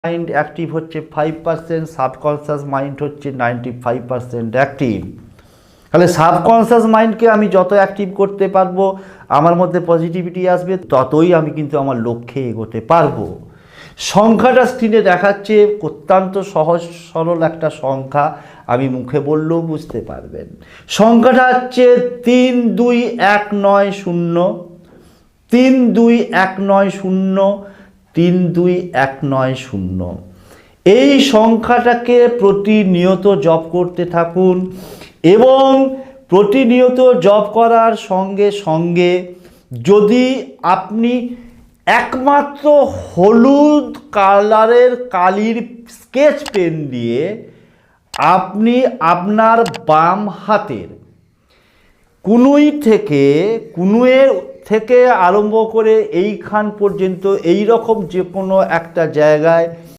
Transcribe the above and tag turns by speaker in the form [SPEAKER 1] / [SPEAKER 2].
[SPEAKER 1] Mind active হচ্ছে 5%, subconscious mind হচ্ছে 95% active. তাহলে সাবকনসিয়াস মাইন্ডকে আমি যত অ্যাক্টিভ করতে পারবো, আমার মধ্যে পজিটিভিটি আসবে, ততই আমি কিন্তু আমার লক্ষ্যে এগোতে পারবো। সংখ্যাটা স্ক্রিনে দেখাচ্ছে, অত্যন্ত সহজ সরল একটা সংখ্যা, আমি মুখে বললেও বুঝতে পারবেন। সংখ্যাটা হচ্ছে 32190, 32190, 32190। এই সংখ্যাটাকে প্রতিনিয়ত জপ করতে থাকুন এবং প্রতিনিয়ত জপ করার সঙ্গে সঙ্গে যদি আপনি একমাত্র হলুদ কালারের কালির স্কেচ পেন দিয়ে আপনি আপনার বাম হাতের কুনুয়ের থেকে আরম্ভ করে এইখান পর্যন্ত এই রকম যে কোনো একটা জায়গায়